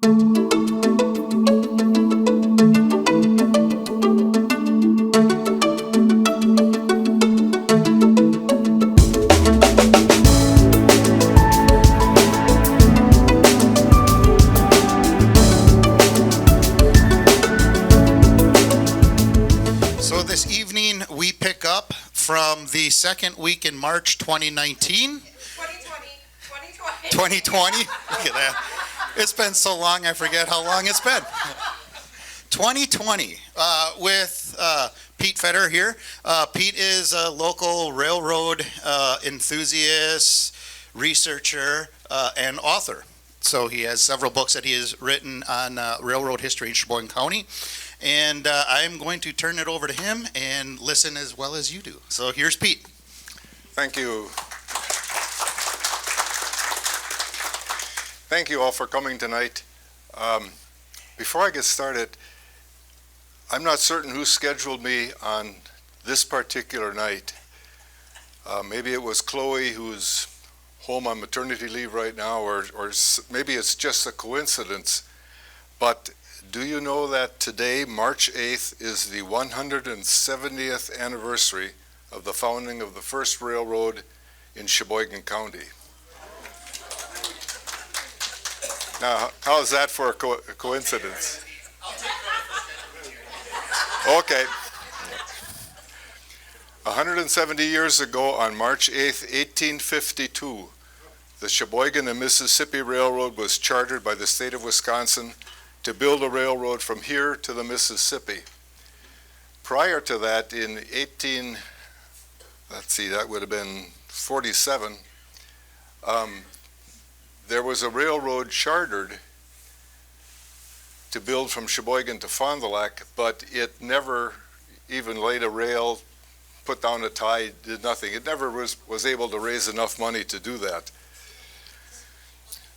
So this evening we pick up from the second week in March 2019. 2020. Look at that. It's been so long I forget how long it's been. 2020 with Pete Fetterer here. Pete is a local railroad enthusiast, researcher, and author. So he has several books that he has written on railroad history in Sheboygan County. And I'm going to turn it over to him and listen as well as you do. So here's Pete. Thank you. Thank you all for coming tonight. Before I get started, I'm not certain who scheduled me on this particular night. Maybe it was Chloe, who's home on maternity leave right now, or maybe it's just a coincidence. But do you know that today, March 8th, is the 170th anniversary of the founding of the first railroad in Sheboygan County? Now, how is that for a coincidence? Okay. 170 years ago, on March 8th, 1852, the Sheboygan and Mississippi Railroad was chartered by the state of Wisconsin to build a railroad from here to the Mississippi. Prior to that, in that would have been 47, there was a railroad chartered to build from Sheboygan to Fond du Lac, but it never even laid a rail, put down a tie, did nothing. It never was able to raise enough money to do that.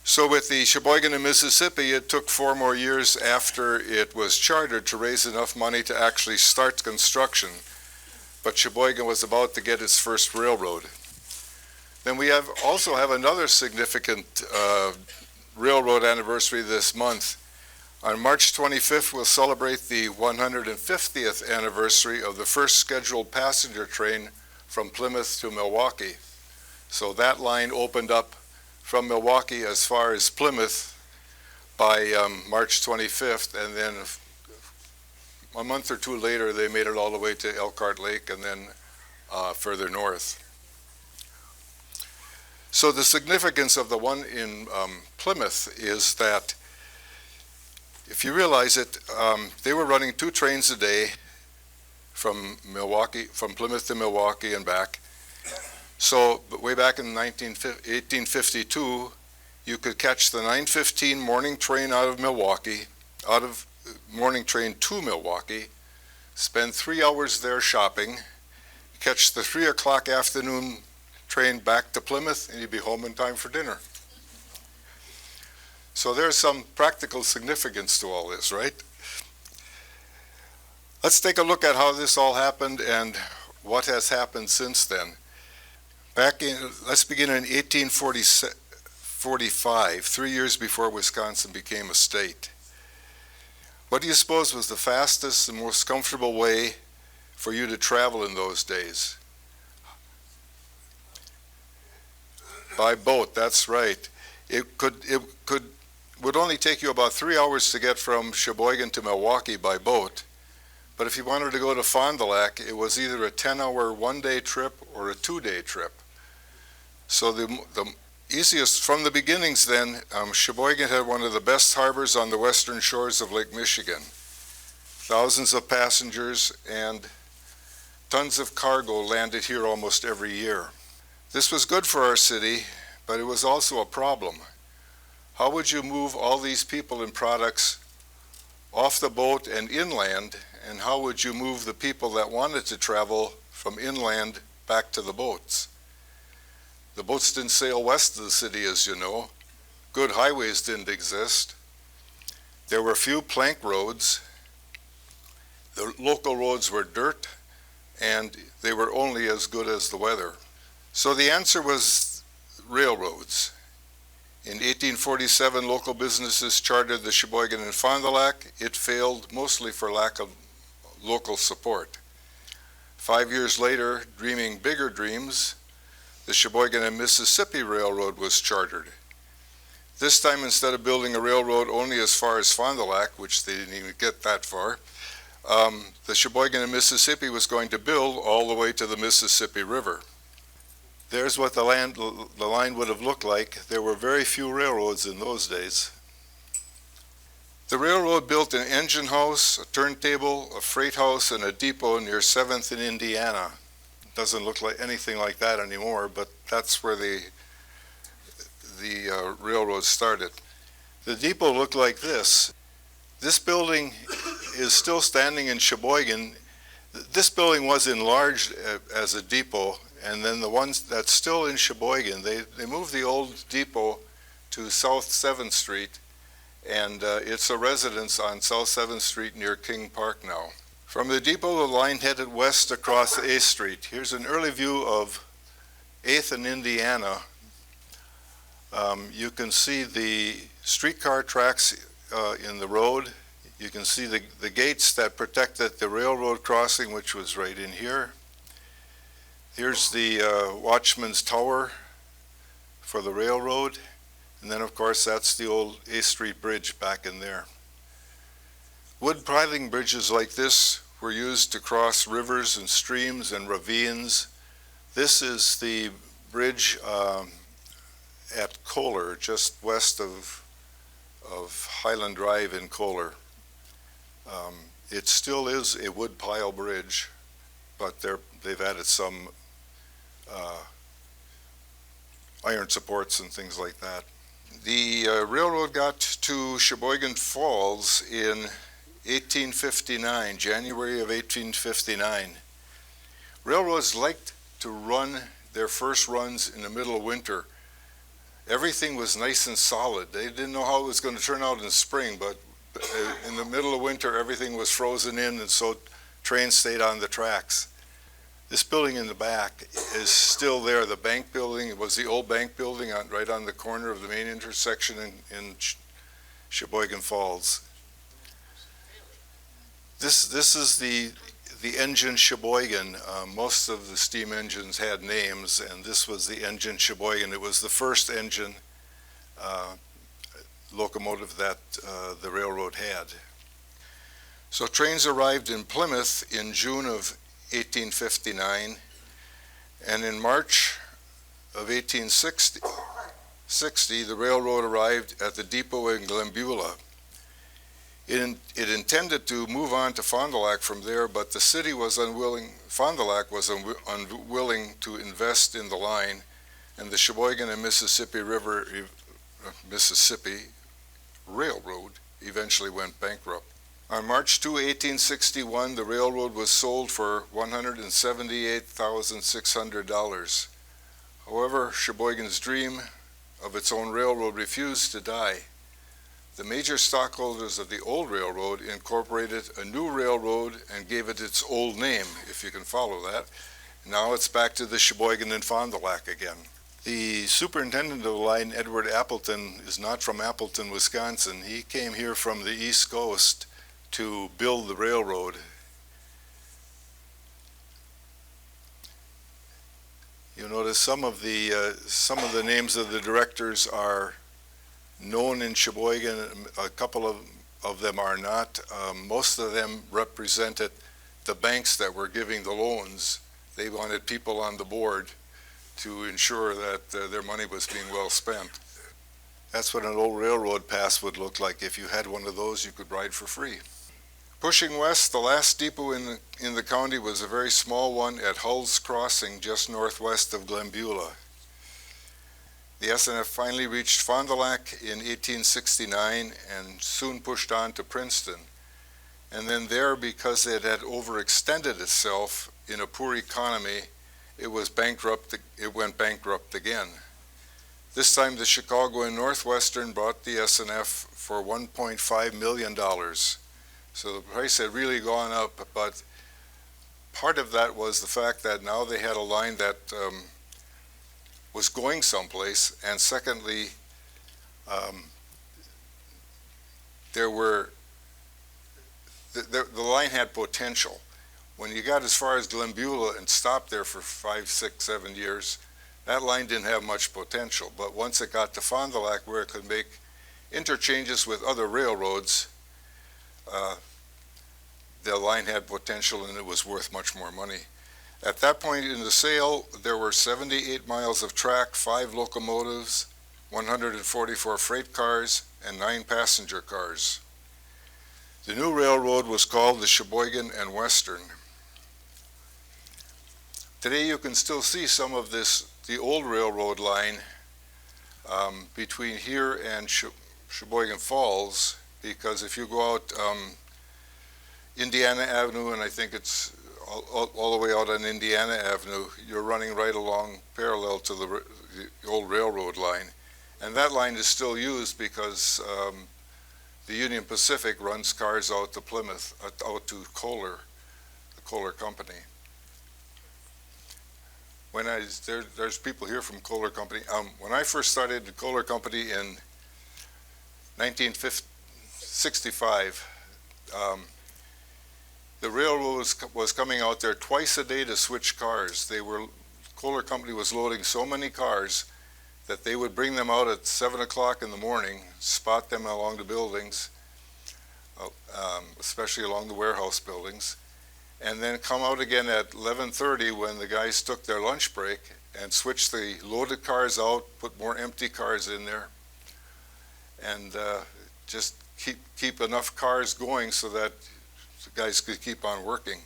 So with the Sheboygan and Mississippi, it took 4 more years after it was chartered to raise enough money to actually start construction. But Sheboygan was about to get its first railroad. Then we also have another significant railroad anniversary this month. On March 25th, we'll celebrate the 150th anniversary of the first scheduled passenger train from Plymouth to Milwaukee. So that line opened up from Milwaukee as far as Plymouth by March 25th, and then a month or 2 later, they made it all the way to Elkhart Lake and then further north. So the significance of the one in Plymouth is that, if you realize it, they were running 2 trains a day from Plymouth to Milwaukee and back. So way back in 1852, you could catch the 9:15 morning train out of morning train to Milwaukee, spend 3 hours there shopping, catch the 3 o'clock afternoon train back to Plymouth, and you'd be home in time for dinner. So there's some practical significance to all this, right? Let's take a look at how this all happened and what has happened since then. Let's begin in 1845, 3 years before Wisconsin became a state. What do you suppose was the fastest and most comfortable way for you to travel in those days? By boat, that's right. It would only take you about 3 hours to get from Sheboygan to Milwaukee by boat. But if you wanted to go to Fond du Lac, it was either a 10-hour one-day trip or a 2-day trip. So the easiest, from the beginnings then, Sheboygan had one of the best harbors on the western shores of Lake Michigan. Thousands of passengers and tons of cargo landed here almost every year. This was good for our city, but it was also a problem. How would you move all these people and products off the boat and inland, and how would you move the people that wanted to travel from inland back to the boats? The boats didn't sail west of the city, as you know. Good highways didn't exist. There were few plank roads. The local roads were dirt, and they were only as good as the weather. So the answer was railroads. In 1847, local businesses chartered the Sheboygan and Fond du Lac. It failed mostly for lack of local support. 5 years later, dreaming bigger dreams, the Sheboygan and Mississippi Railroad was chartered. This time, instead of building a railroad only as far as Fond du Lac, which they didn't even get that far, the Sheboygan and Mississippi was going to build all the way to the Mississippi River. There's what the line would have looked like. There were very few railroads in those days. The railroad built an engine house, a turntable, a freight house, and a depot near 7th in Indiana. It doesn't look like anything like that anymore, but that's where the railroad started. The depot looked like this. This building is still standing in Sheboygan. This building was enlarged as a depot, and then the ones that's still in Sheboygan, they moved the old depot to South 7th Street, and it's a residence on South 7th Street near King Park now. From the depot, the line headed west across 8th Street. Here's an early view of 8th and Indiana. You can see the streetcar tracks in the road. You can see the gates that protected the railroad crossing, which was right in here. Here's the Watchman's Tower for the railroad. And then, of course, that's the old 8th Street Bridge back in there. Wood piling bridges like this were used to cross rivers and streams and ravines. This is the bridge at Kohler, just west of Highland Drive in Kohler. It still is a wood pile bridge, but they've added some iron supports and things like that. The railroad got to Sheboygan Falls in 1859, January of 1859. Railroads liked to run their first runs in the middle of winter. Everything was nice and solid. They didn't know how it was going to turn out in spring, but in the middle of winter, everything was frozen in, and so trains stayed on the tracks. This building in the back is still there. The bank building, it was the old bank building right on the corner of the main intersection in Sheboygan Falls. This is the engine Sheboygan. Most of the steam engines had names, and this was the engine Sheboygan. It was the first engine locomotive that the railroad had. So trains arrived in Plymouth in June of 1859, and in March of 1860, the railroad arrived at the depot in Glembula. It intended to move on to Fond du Lac from there, but the city was unwilling, Fond du Lac was unwilling to invest in the line, and the Sheboygan and Mississippi Railroad eventually went bankrupt. On March 2, 1861, the railroad was sold for $178,600. However, Sheboygan's dream of its own railroad refused to die. The major stockholders of the old railroad incorporated a new railroad and gave it its old name, if you can follow that. Now it's back to the Sheboygan and Fond du Lac again. The superintendent of the line, Edward Appleton, is not from Appleton, Wisconsin. He came here from the East Coast to build the railroad. You'll notice some of the names of the directors are known in Sheboygan. A couple of them are not. Most of them represented the banks that were giving the loans. They wanted people on the board to ensure that their money was being well spent. That's what an old railroad pass would look like. If you had one of those, you could ride for free. Pushing west, the last depot in the county was a very small one at Hull's Crossing, just northwest of Glembula. The SNF finally reached Fond du Lac in 1869 and soon pushed on to Princeton. And then there, because it had overextended itself in a poor economy, it went bankrupt again. This time the Chicago and Northwestern bought the SNF for $1.5 million. So the price had really gone up, but part of that was the fact that now they had a line that was going someplace, and secondly, there were, the line had potential. When you got as far as Glenbeulah and stopped there for 5, 6, 7 years, that line didn't have much potential. But once it got to Fond du Lac, where it could make interchanges with other railroads, the line had potential and it was worth much more money. At that point in the sale, there were 78 miles of track, 5 locomotives, 144 freight cars, and 9 passenger cars. The new railroad was called the Sheboygan and Western. Today you can still see some of this, the old railroad line between here and Sheboygan Falls, because if you go out Indiana Avenue, and I think it's all the way out on Indiana Avenue, you're running right along parallel to the old railroad line. And that line is still used because the Union Pacific runs cars out to Plymouth, out to Kohler, the Kohler Company. There's people here from Kohler Company. When I first started the Kohler Company in 1965, the railroad was coming out there twice a day to switch cars. Kohler Company was loading so many cars that they would bring them out at 7 o'clock in the morning, spot them along the buildings, especially along the warehouse buildings, and then come out again at 11:30 when the guys took their lunch break and switch the loaded cars out, put more empty cars in there, and just keep enough cars going so that the guys could keep on working.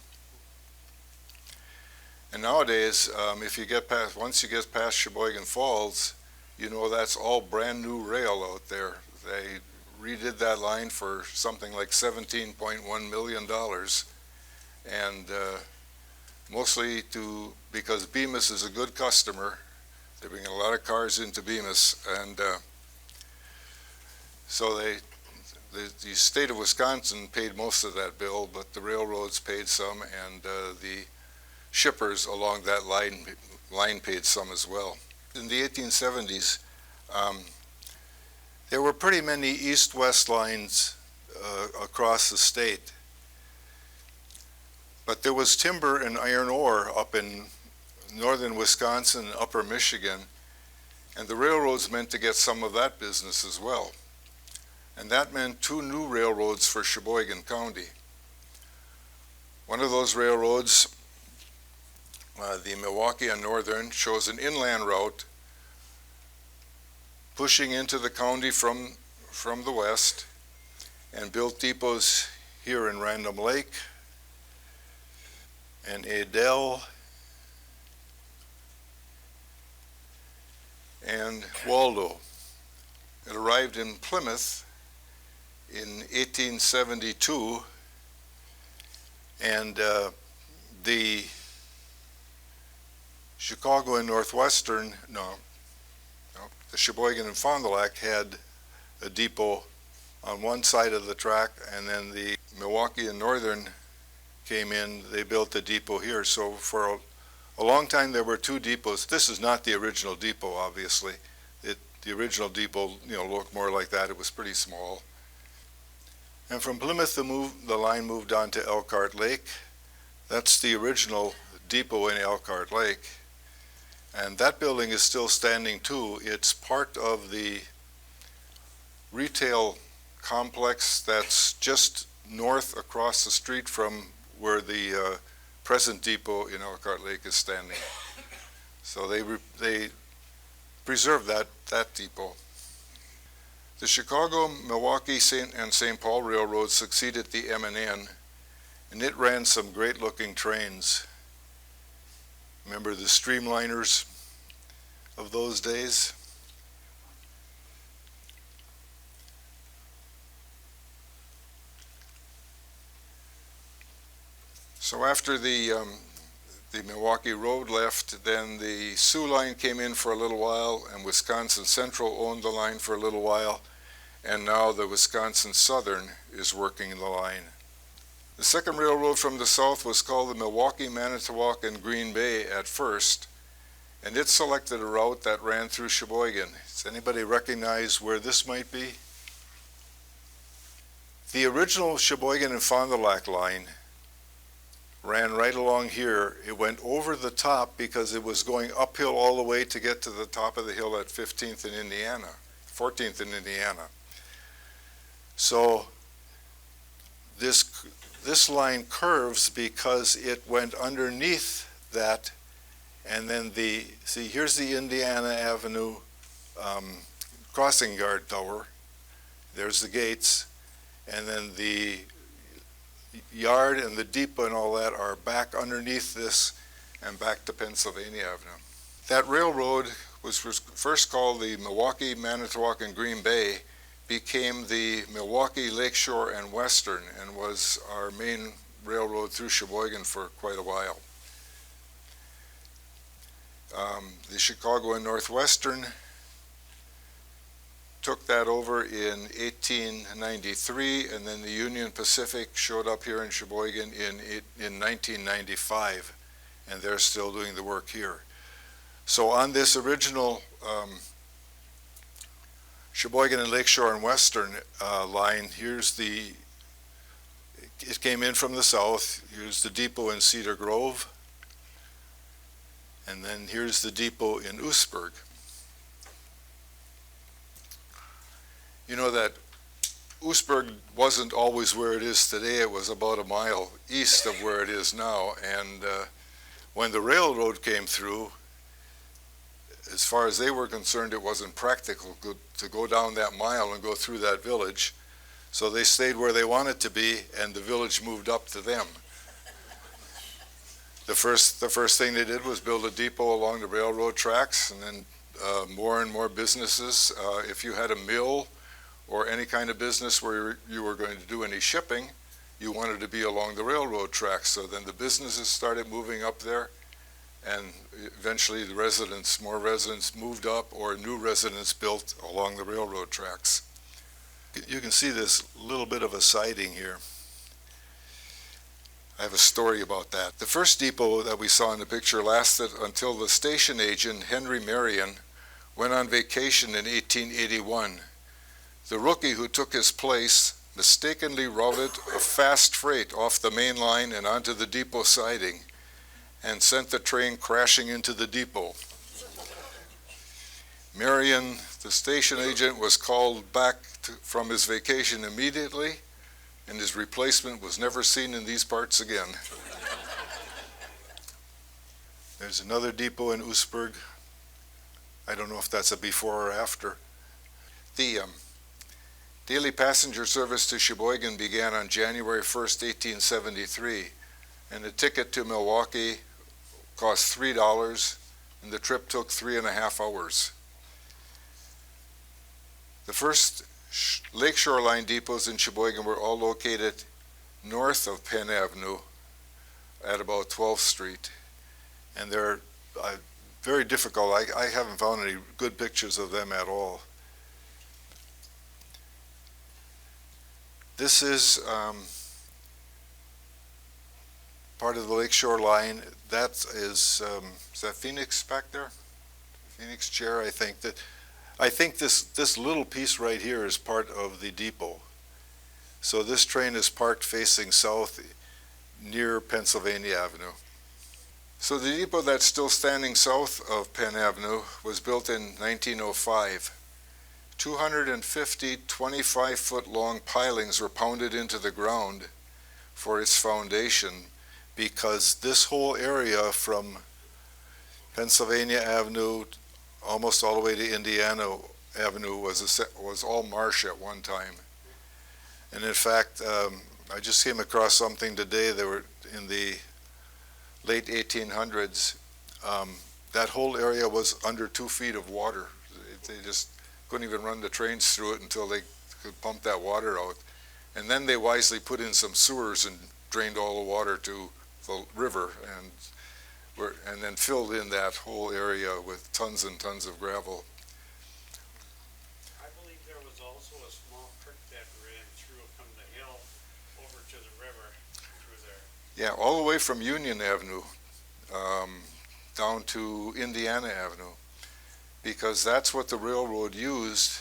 And nowadays, if you get past, once you get past Sheboygan Falls, you know that's all brand new rail out there. They redid that line for something like $17.1 million, and mostly because Bemis is a good customer. They bring a lot of cars into Bemis, and so the state of Wisconsin paid most of that bill, but the railroads paid some, and the shippers along that line paid some as well. In the 1870s, there were pretty many east-west lines across the state, but there was timber and iron ore up in northern Wisconsin and upper Michigan, and the railroads meant to get some of that business as well. And that meant 2 new railroads for Sheboygan County. One of those railroads, the Milwaukee and Northern, shows an inland route pushing into the county from the west, and built depots here in Random Lake and Adel and Waldo. It arrived in Plymouth in 1872, and the Chicago and Northwestern, the Sheboygan and Fond du Lac had a depot on one side of the track, and then the Milwaukee and Northern came in, they built a depot here. So for a long time there were 2 depots. This is not the original depot, obviously. The original depot, looked more like that. It was pretty small. And from Plymouth, the line moved on to Elkhart Lake. That's the original depot in Elkhart Lake. And that building is still standing too. It's part of the retail complex that's just north across the street from where the present depot in Elkhart Lake is standing. So they preserved that depot. The Chicago, Milwaukee, and St. Paul Railroad succeeded the M&N, and it ran some great-looking trains. Remember the streamliners of those days? So after the Milwaukee Road left, then the Sioux line came in for a little while, and Wisconsin Central owned the line for a little while, and now the Wisconsin Southern is working the line. The second railroad from the south was called the Milwaukee, Manitowoc, and Green Bay at first, and it selected a route that ran through Sheboygan. Does anybody recognize where this might be? The original Sheboygan and Fond du Lac line ran right along here. It went over the top because it was going uphill all the way to get to the top of the hill at 15th and Indiana, 14th and Indiana. So this line curves because it went underneath that, and then see, here's the Indiana Avenue crossing guard tower. There's the gates, and then the yard and the depot and all that are back underneath this and back to Pennsylvania Avenue. That railroad was first called the Milwaukee, Manitowoc, and Green Bay, became the Milwaukee, Lakeshore, and Western, and was our main railroad through Sheboygan for quite a while. The Chicago and Northwestern took that over in 1893, and then the Union Pacific showed up here in Sheboygan in 1995, and they're still doing the work here. So on this original Sheboygan and Lakeshore and Western line, it came in from the south. Here's the depot in Cedar Grove, and then here's the depot in Oostburg. You know that Oostburg wasn't always where it is today. It was about a mile east of where it is now, and when the railroad came through, as far as they were concerned, it wasn't practical to go down that mile and go through that village. So they stayed where they wanted to be, and the village moved up to them. The first thing they did was build a depot along the railroad tracks, and then more and more businesses. If you had a mill or any kind of business where you were going to do any shipping, you wanted to be along the railroad tracks. So then the businesses started moving up there, and eventually more residents moved up, or new residents built along the railroad tracks. You can see this little bit of a siding here. I have a story about that. The first depot that we saw in the picture lasted until the station agent, Henry Marion, went on vacation in 1881. The rookie who took his place mistakenly routed a fast freight off the main line and onto the depot siding, and sent the train crashing into the depot. Marion, the station agent, was called back from his vacation immediately, and his replacement was never seen in these parts again. There's another depot in Oostburg. I don't know if that's a before or after. The daily passenger service to Sheboygan began on January 1st, 1873, and the ticket to Milwaukee cost $3, and the trip took 3.5 hours. The first Lakeshore Line depots in Sheboygan were all located north of Penn Avenue at about 12th Street, and they're very difficult. I haven't found any good pictures of them at all. This is part of the Lakeshore Line. That is that Phoenix back there? Phoenix chair, I think. I think this little piece right here is part of the depot. So this train is parked facing south near Pennsylvania Avenue. So the depot that's still standing south of Penn Avenue was built in 1905. 250 25-foot-long pilings were pounded into the ground for its foundation, because this whole area from Pennsylvania Avenue almost all the way to Indiana Avenue was all marsh at one time. And in fact, I just came across something today. They were in the late 1800s. That whole area was under 2 feet of water. They just couldn't even run the trains through it until they could pump that water out. And then they wisely put in some sewers and drained all the water to the river, and then filled in that whole area with tons and tons of gravel. I believe there was also a small creek that ran through from the hill over to the river through there. Yeah, all the way from Union Avenue. down to Indiana Avenue, because that's what the railroad used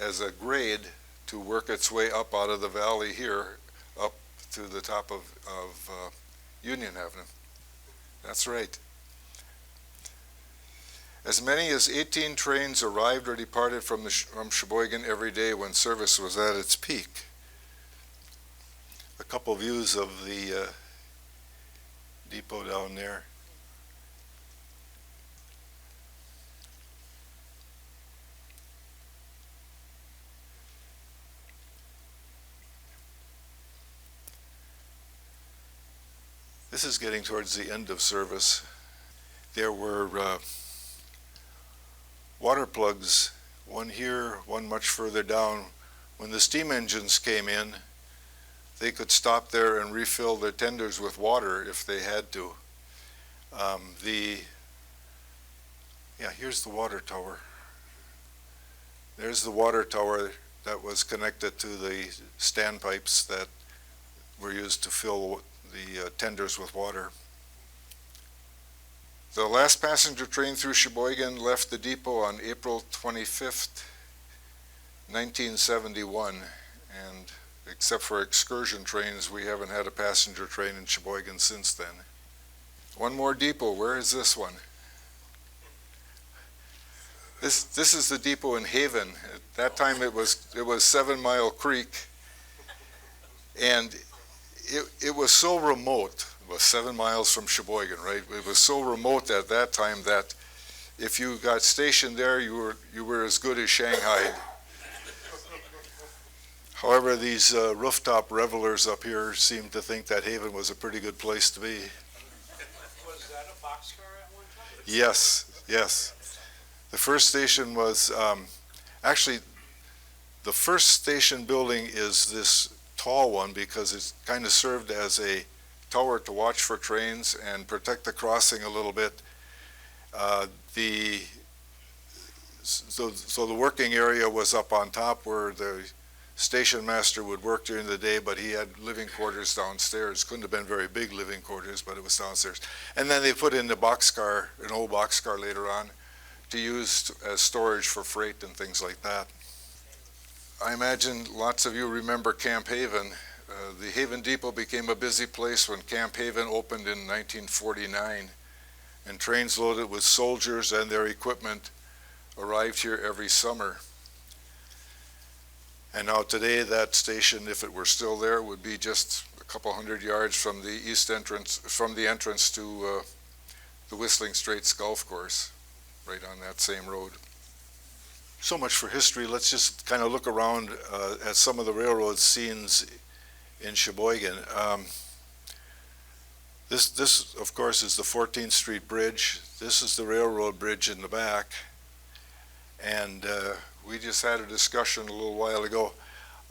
as a grade to work its way up out of the valley here, up to the top of Union Avenue. That's right. As many as 18 trains arrived or departed from Sheboygan every day when service was at its peak. A couple views of the depot down there. This is getting towards the end of service. There were water plugs, one here, one much further down. When the steam engines came in, they could stop there and refill their tenders with water if they had to. Here's the water tower. There's the water tower that was connected to the standpipes that were used to fill the tenders with water. The last passenger train through Sheboygan left the depot on April 25th, 1971, and except for excursion trains, we haven't had a passenger train in Sheboygan since then. One more depot. Where is this one? This is the depot in Haven. At that time it was 7 Mile Creek, and it was so remote. It was 7 miles from Sheboygan, right? It was so remote at that time that if you got stationed there, you were as good as Shanghai. However, these rooftop revelers up here seem to think that Haven was a pretty good place to be. Was that a boxcar at one time? Yes. The first station was, actually, the first station building is this tall one because it's kind of served as a tower to watch for trains and protect the crossing a little bit. So the working area was up on top where the station master would work during the day, but he had living quarters downstairs. Couldn't have been very big living quarters, but it was downstairs. And then they put in the boxcar, an old boxcar later on, to use as storage for freight and things like that. I imagine lots of you remember Camp Haven. The Haven Depot became a busy place when Camp Haven opened in 1949, and trains loaded with soldiers and their equipment arrived here every summer. And now today that station, if it were still there, would be just a couple hundred yards from the east entrance, from the entrance to the Whistling Straits Golf Course, right on that same road. So much for history. Let's just kind of look around at some of the railroad scenes in Sheboygan. This, of course, is the 14th Street Bridge. This is the railroad bridge in the back. And we just had a discussion a little while ago.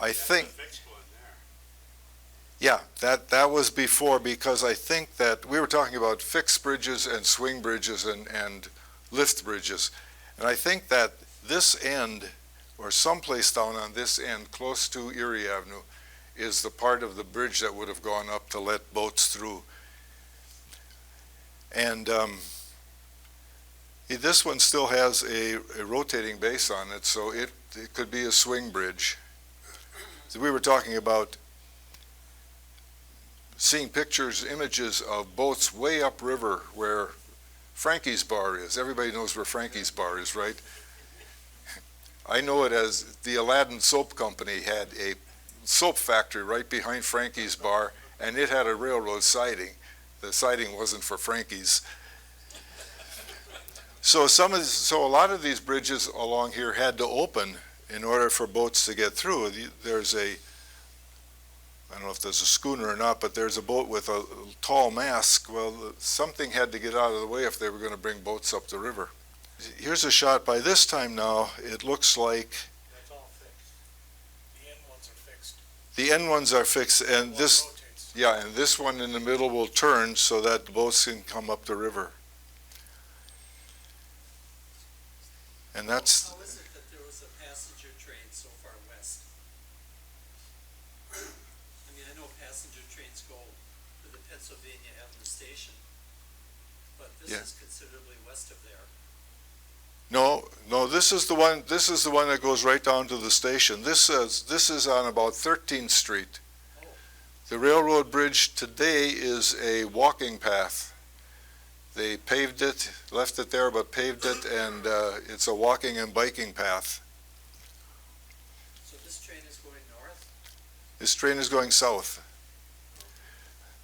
I think, yeah, that was before, because I think that we were talking about fixed bridges and swing bridges and lift bridges. And I think that this end, or someplace down on this end, close to Erie Avenue, is the part of the bridge that would have gone up to let boats through. And this one still has a rotating base on it, so it could be a swing bridge. So we were talking about seeing pictures, images of boats way upriver where Frankie's Bar is. Everybody knows where Frankie's Bar is, right? I know it as the Aladdin Soap Company had a soap factory right behind Frankie's Bar, and it had a railroad siding. The siding wasn't for Frankie's. So a lot of these bridges along here had to open in order for boats to get through. There's I don't know if there's a schooner or not, but there's a boat with a tall mast. Well, something had to get out of the way if they were going to bring boats up the river. Here's a shot. By this time now, it looks like That's all fixed. The end ones are fixed. the end ones are fixed, and this, Rotates. yeah, and this one in the middle will turn so that the boats can come up the river. And that's, How is it that there was a passenger train so far west? I mean, I know passenger trains go to the Pennsylvania Avenue station, But this Yeah. is considerably west of there. No, this is the one that goes right down to the station. This is on about 13th Street. Oh. The railroad bridge today is a walking path. They paved it, left it there, but paved it, and it's a walking and biking path. So this train is going north? This train is going south.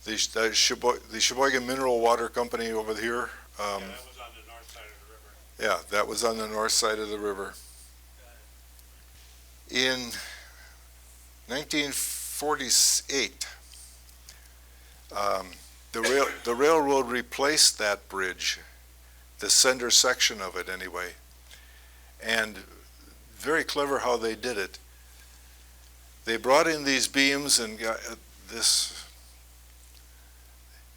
The Sheboygan Mineral Water Company over here, Yeah, that was on the north side of the river. yeah, that was on the north side of the river. In 1948, the railroad replaced that bridge, the center section of it anyway, and very clever how they did it. They brought in these beams and got this.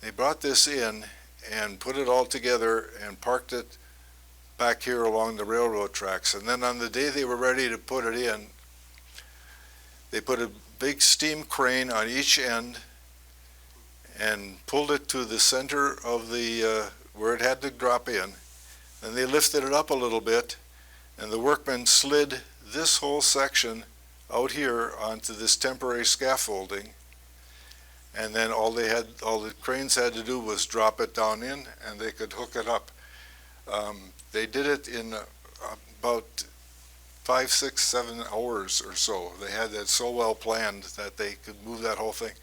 They brought this in and put it all together and parked it back here along the railroad tracks. And then on the day they were ready to put it in, they put a big steam crane on each end and pulled it to the center of the where it had to drop in. Then they lifted it up a little bit, and the workmen slid this whole section out here onto this temporary scaffolding. And then all the cranes had to do was drop it down in, and they could hook it up. They did it in about 5, 6, 7 hours or so. They had that so well planned that they could move that whole thing.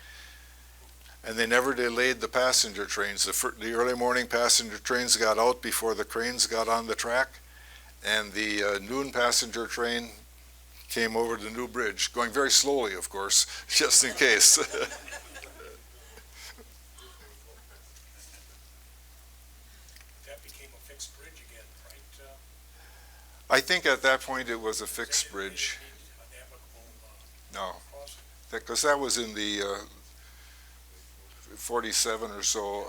And they never delayed the passenger trains. The early morning passenger trains got out before the cranes got on the track, and the noon passenger train came over the new bridge, going very slowly, of course, just in case. That became a fixed bridge again, right? I think at that point it was a fixed bridge. An amicable No, crossing. because that was in the 47 or so.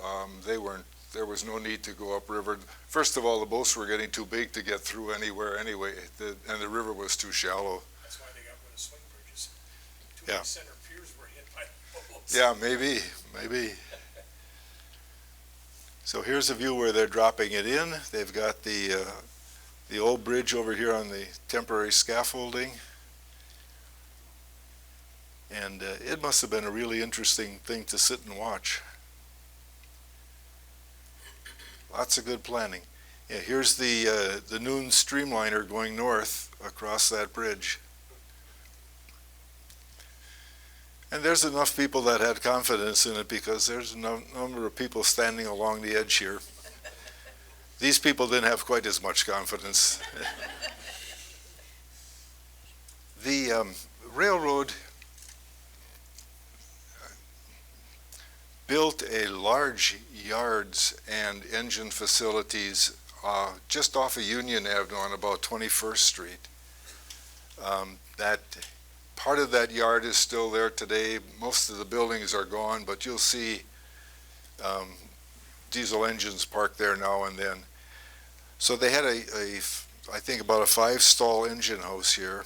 There was no need to go upriver. First of all, the boats were getting too big to get through anywhere anyway, and the river was too shallow. That's why they got rid of swing bridges. Too Yeah. many center piers were hit by boats. Yeah, maybe. So here's a view where they're dropping it in. They've got the old bridge over here on the temporary scaffolding. And it must have been a really interesting thing to sit and watch. Lots of good planning. Yeah, here's the noon streamliner going north across that bridge. And there's enough people that had confidence in it because there's a number of people standing along the edge here. These people didn't have quite as much confidence. The railroad built a large yards and engine facilities just off of Union Avenue on about 21st Street. That part of that yard is still there today. Most of the buildings are gone, but you'll see diesel engines parked there now and then. So they had I think about a 5-stall engine house here.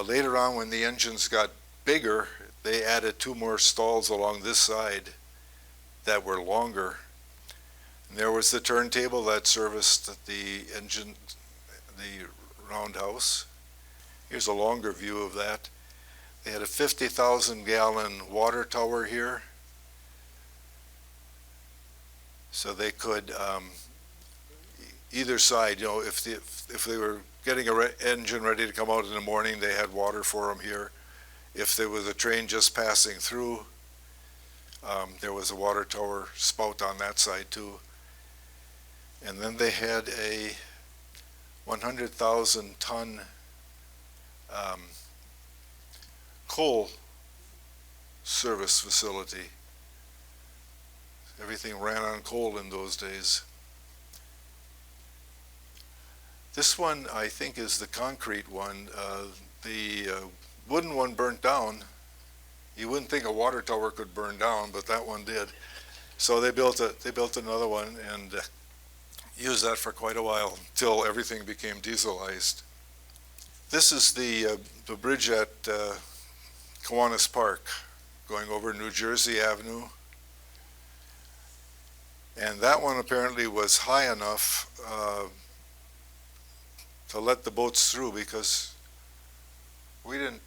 Later on, when the engines got bigger, they added 2 more stalls along this side that were longer. And there was the turntable that serviced the engine, the roundhouse. Here's a longer view of that. They had a 50,000-gallon water tower here. So they could, either side, if they were getting an engine ready to come out in the morning, they had water for them here. If there was a train just passing through, there was a water tower spout on that side too. And then they had a 100,000-ton coal service facility. Everything ran on coal in those days. This one, I think, is the concrete one. The wooden one burnt down. You wouldn't think a water tower could burn down, but that one did. So they built another one and used that for quite a while until everything became dieselized. This is the bridge at Kiwanis Park, going over New Jersey Avenue. And that one apparently was high enough to let the boats through, because we didn't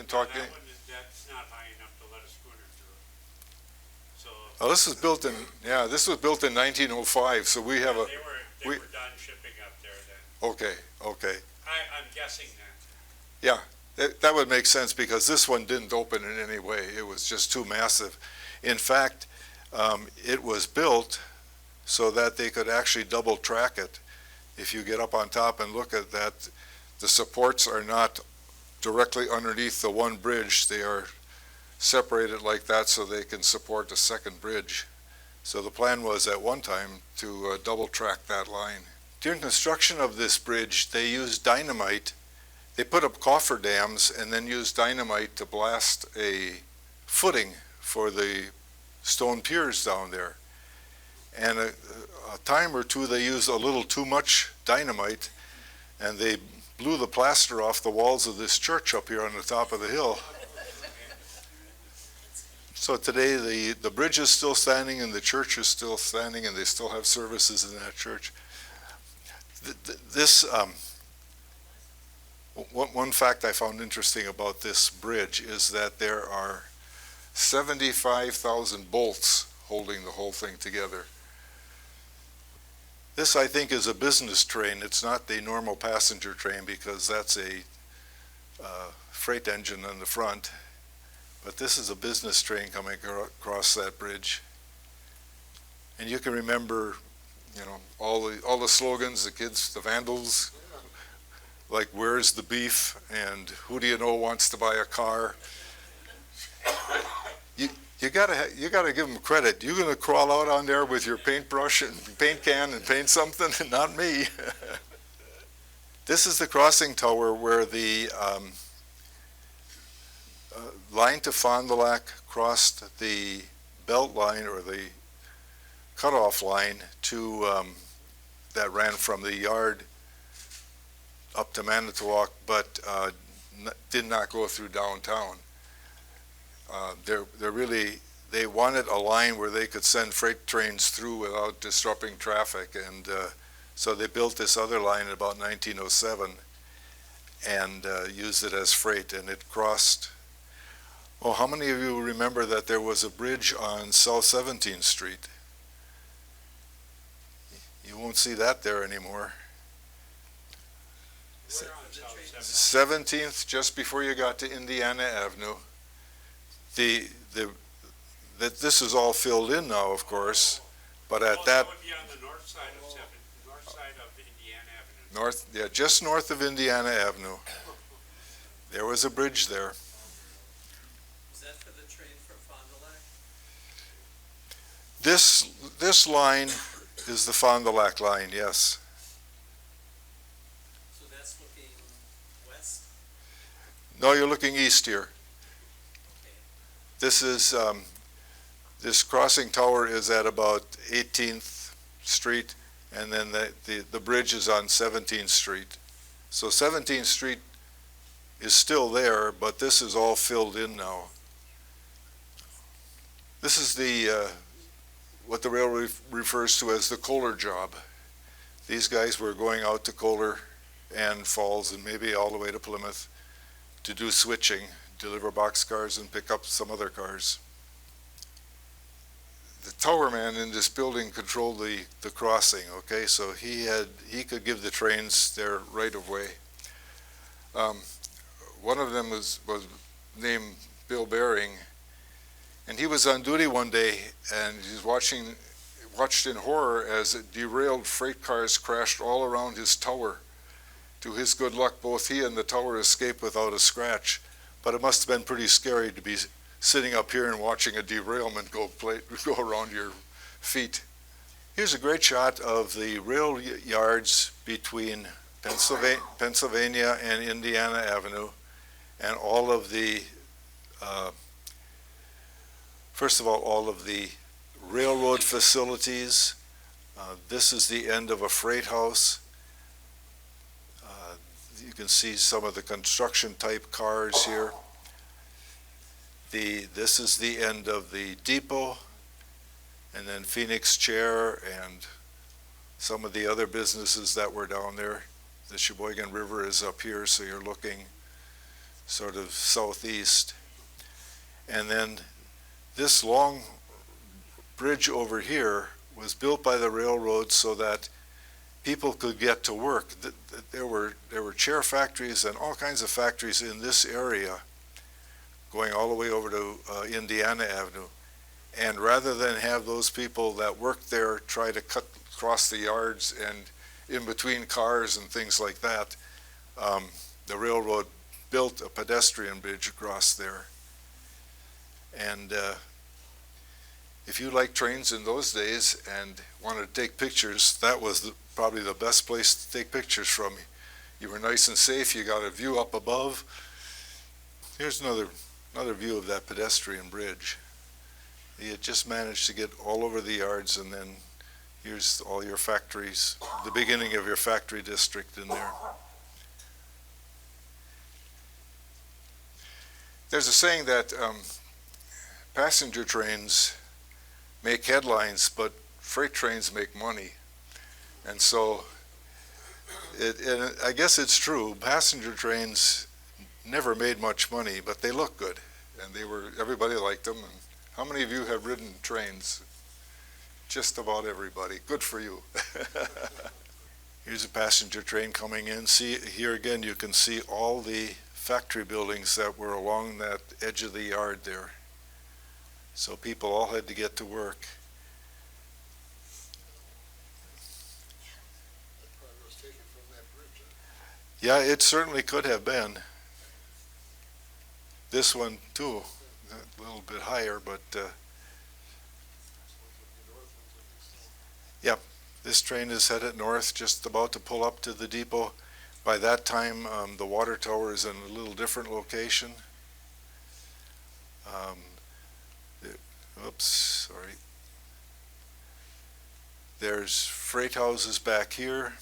talk. That's not high enough to let a schooner through. So. Oh, this was built in 1905, so we have a. They were done shipping up there then. Okay. I'm guessing that. That would make sense, because this one didn't open in any way. It was just too massive. In fact, it was built so that they could actually double track it. If you get up on top and look at that, the supports are not directly underneath the one bridge. They are separated like that so they can support a second bridge. So the plan was at one time to double track that line. During construction of this bridge, they used dynamite. They put up cofferdams and then used dynamite to blast a footing for the stone piers down there. And a time or two they used a little too much dynamite, and they blew the plaster off the walls of this church up here on the top of the hill. So today the bridge is still standing and the church is still standing, and they still have services in that church. One fact I found interesting about this bridge is that there are 75,000 bolts holding the whole thing together. This, I think, is a business train. It's not the normal passenger train, because that's a freight engine on the front. But this is a business train coming across that bridge. And you can remember, all the slogans, the kids, the vandals, like "Where's the beef?" and "Who do you know wants to buy a car?" You gotta give them credit. You're gonna crawl out on there with your paintbrush and paint can and paint something, and not me. This is the crossing tower where the line to Fond du Lac crossed the belt line, or the cutoff line, to that ran from the yard up to Manitowoc, but did not go through downtown. They wanted a line where they could send freight trains through without disrupting traffic, and so they built this other line in about 1907 and used it as freight, and it crossed. Oh, how many of you remember that there was a bridge on South 17th Street? You won't see that there anymore. We're on South 7th. 17th, just before you got to Indiana Avenue. This is all filled in now, of course, but at that That would be on the north side of 7th, north side of Indiana Avenue. just north of Indiana Avenue, there was a bridge there. Is that for the train from Fond du Lac? This line is the Fond du Lac line, yes. So that's looking west? No, you're looking east here. Okay. This is, this crossing tower is at about 18th Street, and then the bridge is on 17th Street. So 17th Street is still there, but this is all filled in now. This is what the railroad refers to as the Kohler job. These guys were going out to Kohler and Falls and maybe all the way to Plymouth to do switching, deliver boxcars and pick up some other cars. The tower man in this building controlled the crossing, okay, so he could give the trains their right of way. One of them was named Bill Bering, and he was on duty one day, and he watched in horror as derailed freight cars crashed all around his tower. To his good luck, both he and the tower escaped without a scratch, but it must have been pretty scary to be sitting up here and watching a derailment go around your feet. Here's a great shot of the rail yards between Pennsylvania and Indiana Avenue, and all of the, first of all of the railroad facilities. This is the end of a freight house. You can see some of the construction type cars here. This is the end of the depot, and then Phoenix Chair and some of the other businesses that were down there. The Sheboygan River is up here, so you're looking sort of southeast. And then this long bridge over here was built by the railroad so that people could get to work. There were chair factories and all kinds of factories in this area going all the way over to Indiana Avenue. And rather than have those people that worked there try to cut across the yards and in between cars and things like that, the railroad built a pedestrian bridge across there. And if you like trains in those days and wanted to take pictures, that was probably the best place to take pictures from. You were nice and safe, you got a view up above. Here's another view of that pedestrian bridge. You had just managed to get all over the yards, and then here's all your factories, the beginning of your factory district in there. There's a saying that passenger trains make headlines, but freight trains make money. And so I guess it's true. Passenger trains never made much money, but they look good, and everybody liked them. And how many of you have ridden trains? Just about everybody. Good for you. Here's a passenger train coming in. See, here again you can see all the factory buildings that were along that edge of the yard there. So people all had to get to work. That probably was taken from that bridge, huh? Yeah, it certainly could have been. This one too, a little bit higher, but yeah, this train is headed north, just about to pull up to the depot. By that time, the water tower is in a little different location. Oops, sorry. There's freight houses back here.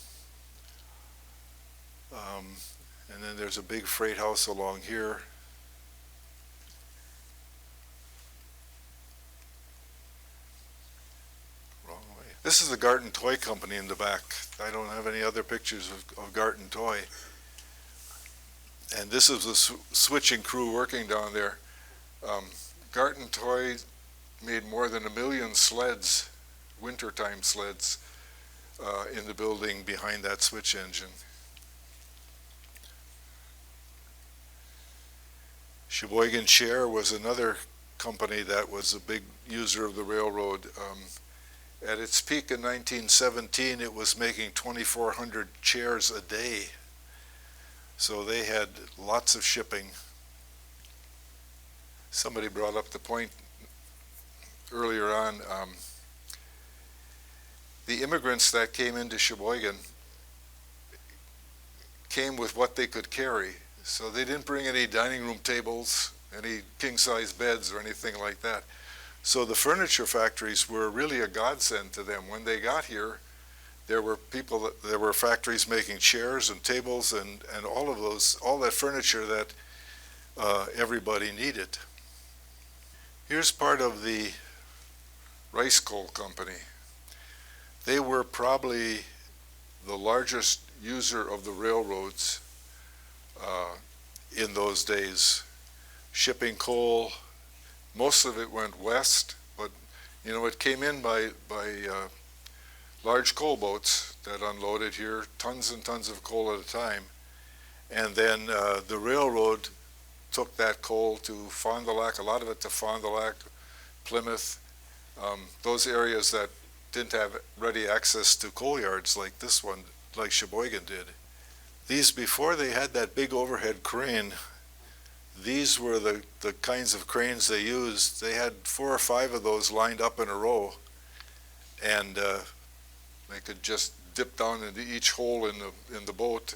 And then there's a big freight house along here. Wrong way. This is the Garten Toy Company in the back. I don't have any other pictures of Garten Toy. And this is the switching crew working down there. Garten Toy made more than 1 million sleds, wintertime sleds, in the building behind that switch engine. Sheboygan Chair was another company that was a big user of the railroad. At its peak in 1917, it was making 2,400 chairs a day. So they had lots of shipping. Somebody brought up the point earlier on. The immigrants that came into Sheboygan came with what they could carry. So they didn't bring any dining room tables, any king-size beds or anything like that. So the furniture factories were really a godsend to them. When they got here, there were factories making chairs and tables and all that furniture that everybody needed. Here's part of the Rice Coal Company. They were probably the largest user of the railroads in those days, shipping coal. Most of it went west, but it came in by large coal boats that unloaded here, tons and tons of coal at a time. And then the railroad took that coal to Fond du Lac, a lot of it to Fond du Lac, Plymouth, those areas that didn't have ready access to coal yards like this one, like Sheboygan did. These, before they had that big overhead crane, these were the kinds of cranes they used. They had 4 or 5 of those lined up in a row, and they could just dip down into each hole in the boat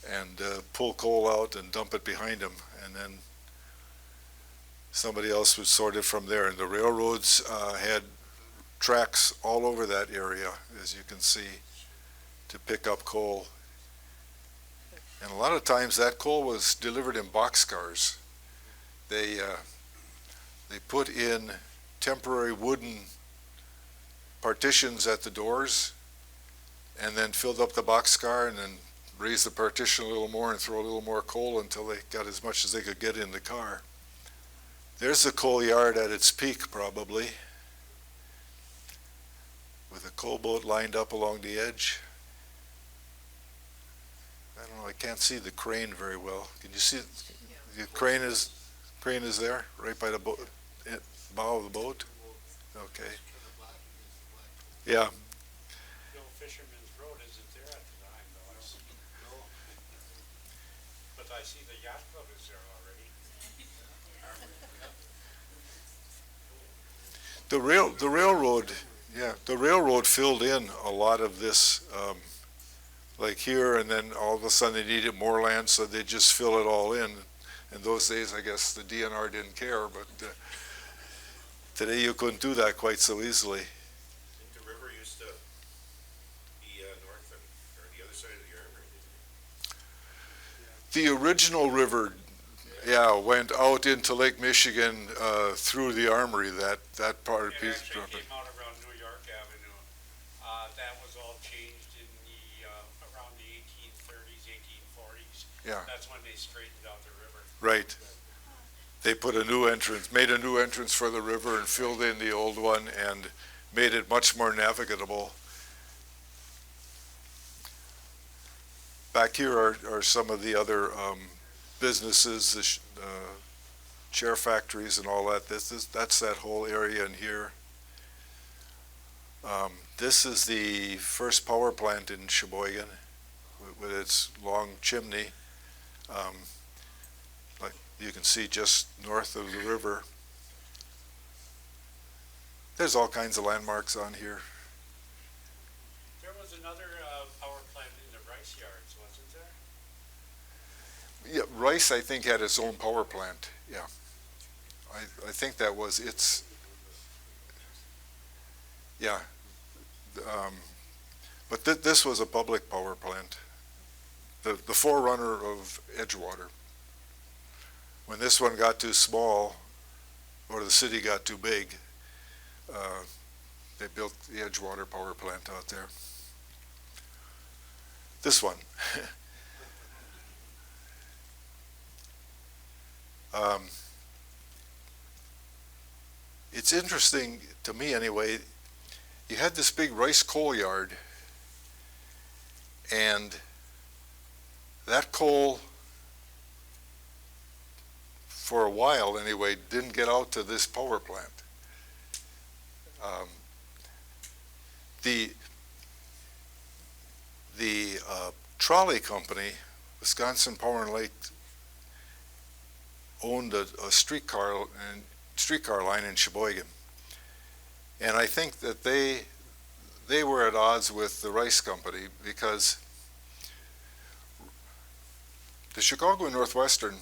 and pull coal out and dump it behind them, and then somebody else would sort it from there. And the railroads had tracks all over that area, as you can see, to pick up coal. And a lot of times that coal was delivered in boxcars. They put in temporary wooden partitions at the doors, and then filled up the boxcar, and then raised the partition a little more and throw a little more coal until they got as much as they could get in the car. There's the coal yard at its peak, probably, with a coal boat lined up along the edge. I don't know, I can't see the crane very well. Can you see, the crane is there, right by the boat, bow of the boat? Okay, Kind of black against the black. yeah. The old Fisherman's Road isn't there at the time, though. No, But I see the yacht club is there already. The railroad filled in a lot of this, like here, and then all of a sudden they needed more land, so they just fill it all in. In those days, I guess the DNR didn't care, but today you couldn't do that quite so easily. I think the river used to be north of, or the other side of the armory, didn't it? The original river, yeah, went out into Lake Michigan through the armory, that part. It actually came out around New York Avenue. That was all changed in the, around the 1830s, 1840s. Yeah. That's when they straightened out the river. Right. They put a new entrance, made a new entrance for the river and filled in the old one and made it much more navigable. Back here are some of the other businesses, the chair factories and all that. That's that whole area in here. This is the first power plant in Sheboygan with its long chimney. Like you can see just north of the river. There's all kinds of landmarks on here. There was another power plant in the rice yards, wasn't there? Yeah, Rice, I think, had its own power plant, yeah. I think that was its, yeah. But this was a public power plant, the forerunner of Edgewater. When this one got too small, or the city got too big, they built the Edgewater power plant out there. This one. It's interesting to me anyway, you had this big rice coal yard, and that coal, for a while anyway, didn't get out to this power plant. The trolley company, Wisconsin Power and Light, owned a streetcar line in Sheboygan, and I think that they were at odds with the Rice Company because the Chicago and Northwestern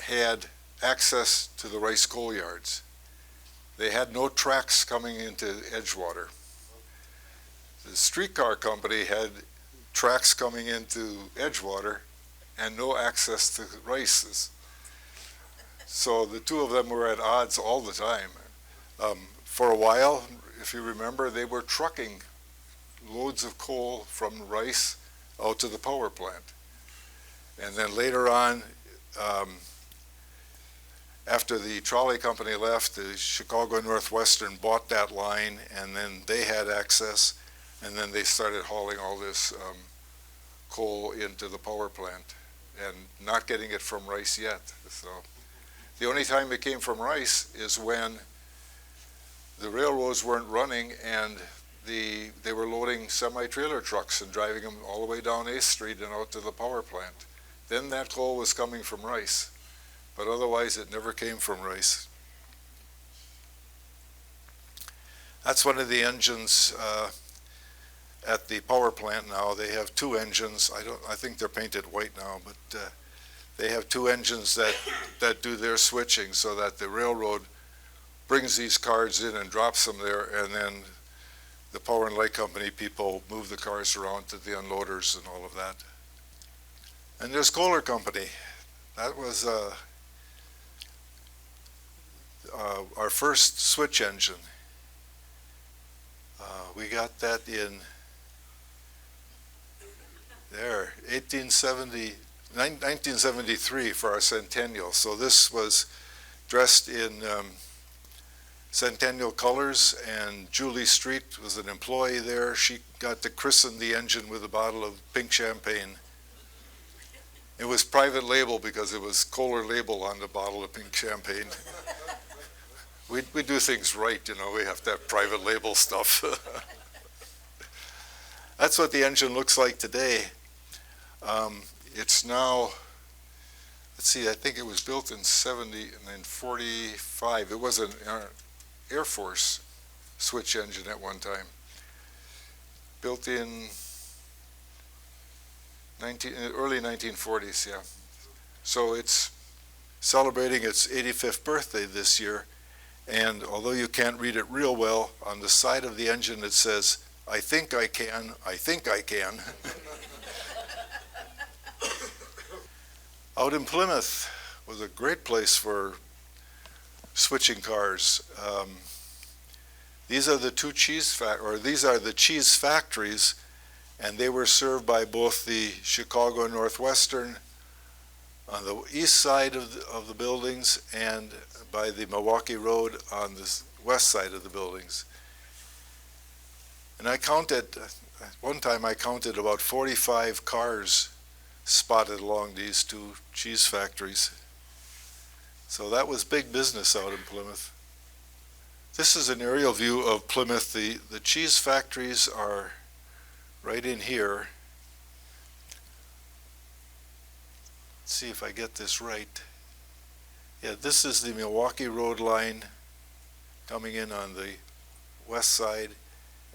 had access to the Rice coal yards. They had no tracks coming into Edgewater. The streetcar company had tracks coming into Edgewater and no access to Rice's. So the two of them were at odds all the time. For a while, if you remember, they were trucking loads of coal from Rice out to the power plant. And then later on, after the trolley company left, the Chicago and Northwestern bought that line, and then they had access, and then they started hauling all this coal into the power plant and not getting it from Rice yet. So the only time it came from Rice is when the railroads weren't running and they were loading semi-trailer trucks and driving them all the way down 8th Street and out to the power plant. Then that coal was coming from Rice, but otherwise it never came from Rice. That's one of the engines at the power plant now. They have two engines. I think they're painted white now, but they have two engines that do their switching so that the railroad brings these cars in and drops them there, and then the Power and Light Company people move the cars around to the unloaders and all of that. And there's Kohler Company. That was our first switch engine. We got that in there, 1973 for our centennial. So this was dressed in centennial colors, and Julie Street was an employee there. She got to christen the engine with a bottle of pink champagne. It was private label because it was Kohler label on the bottle of pink champagne. We do things right, you know, we have to have private label stuff. That's what the engine looks like today. It's now, let's see, I think it was built in 45. It was an Air Force switch engine at one time. Built in early 1940s, yeah. So it's celebrating its 85th birthday this year. And although you can't read it real well, on the side of the engine it says, "I think I can, I think I can." Out in Plymouth was a great place for switching cars. These are the these are the cheese factories, and they were served by both the Chicago Northwestern on the east side of the buildings and by the Milwaukee Road on the west side of the buildings. And I counted, one time I counted about 45 cars spotted along these two cheese factories. So that was big business out in Plymouth. This is an aerial view of Plymouth. The cheese factories are right in here. Let's see if I get this right. Yeah, this is the Milwaukee Road line coming in on the west side,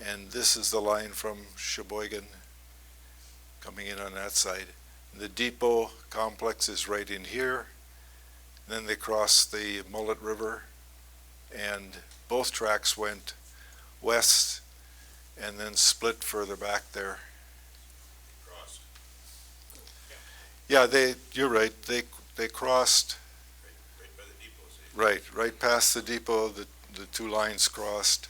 and this is the line from Sheboygan coming in on that side. The depot complex is right in here. Then they cross the Mullet River, and both tracks went west and then split further back there. Crossed. Yeah, you're right, they crossed, Right by the depot. See? right past the depot, the two lines crossed.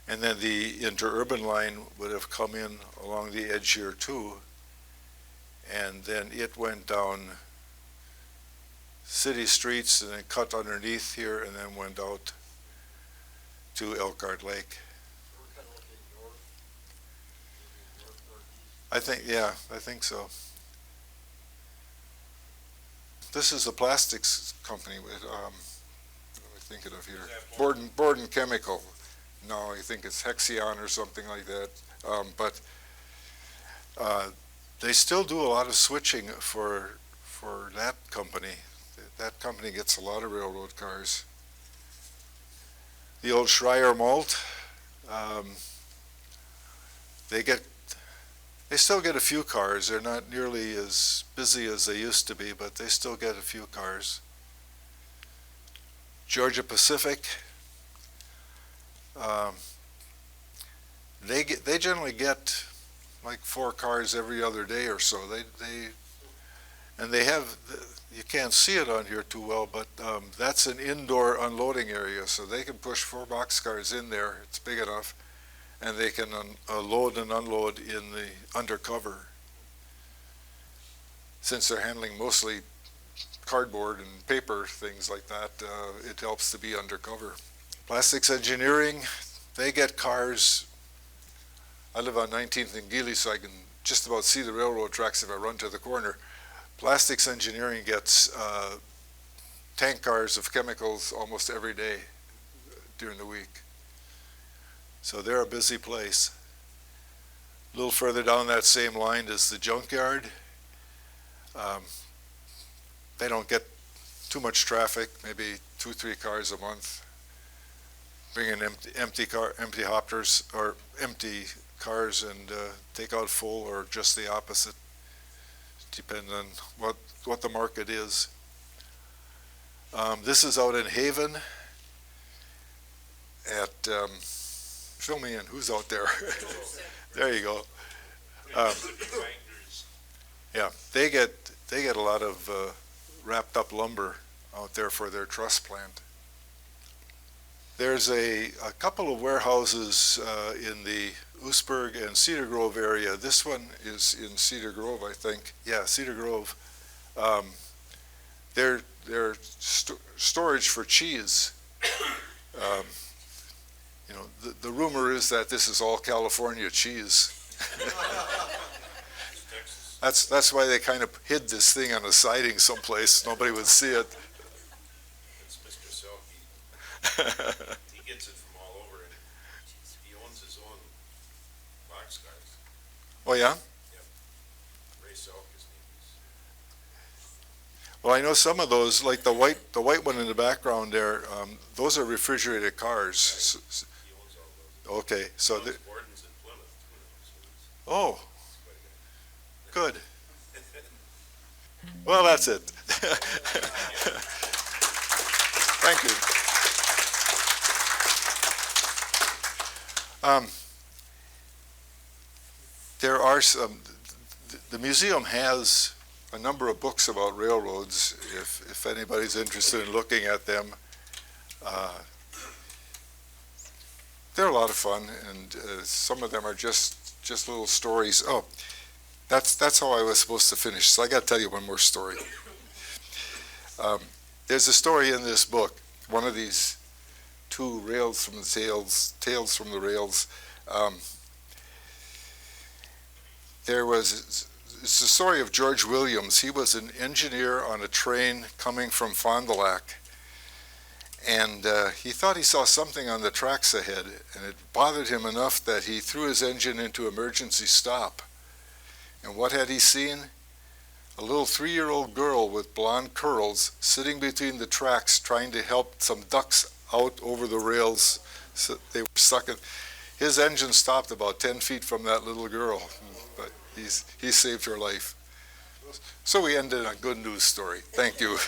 And then the interurban line would have come in along the edge here too, and then it went down city streets and then cut underneath here and then went out to Elkhart Lake. So we're kind of looking north, maybe northeast. I think so. This is the plastics company with, what am I thinking of here? Is that Borden Chemical. No, I think it's Hexion or something like that. But they still do a lot of switching for that company. That company gets a lot of railroad cars. The old Schreier Malt, they still get a few cars. They're not nearly as busy as they used to be, but they still get a few cars. Georgia Pacific, they generally get like 4 cars every other day or so. They have, you can't see it on here too well, but that's an indoor unloading area, so they can push 4 boxcars in there. It's big enough, and they can load and unload in the undercover. Since they're handling mostly cardboard and paper, things like that, it helps to be undercover. Plastics Engineering, they get cars. I live on 19th and Geely, so I can just about see the railroad tracks if I run to the corner. Plastics Engineering gets tank cars of chemicals almost every day during the week. So they're a busy place. A little further down that same line is the junkyard. They don't get too much traffic, maybe 2-3 cars a month. Bring in empty hoppers or empty cars and take out full, or just the opposite. Depends on what the market is. This is out in Haven at, fill me in, who's out there? There you go. Yeah, they get a lot of wrapped up lumber out there for their truss plant. There's a couple of warehouses in the Oostburg and Cedar Grove area. This one is in Cedar Grove, I think. Yeah, Cedar Grove. They're storage for cheese. You know, the rumor is that this is all California cheese. That's why they kind of hid this thing on a siding someplace. Nobody would see it. It's Mr. Selkie. He gets it from all over, and he owns his own boxcars. Oh, yeah? Ray Selk, his name is. Well, I know some of those, like the white one in the background there, those are refrigerated cars. He owns all those. Okay, so, He owns Borden's in Plymouth, too, so it's oh, quite a guy. good. Well, that's it. Thank you. There are some, the museum has a number of books about railroads, if anybody's interested in looking at them. They're a lot of fun, and some of them are just little stories. Oh, that's how I was supposed to finish, so I got to tell you one more story. There's a story in this book, one of these two rails from the tales from the rails. It's the story of George Williams. He was an engineer on a train coming from Fond du Lac, and he thought he saw something on the tracks ahead, and it bothered him enough that he threw his engine into emergency stop. And what had he seen? A little 3-year-old girl with blonde curls sitting between the tracks trying to help some ducks out over the rails. So they were stuck in. His engine stopped about 10 feet from that little girl, but he saved her life. So we ended on a good news story. Thank you.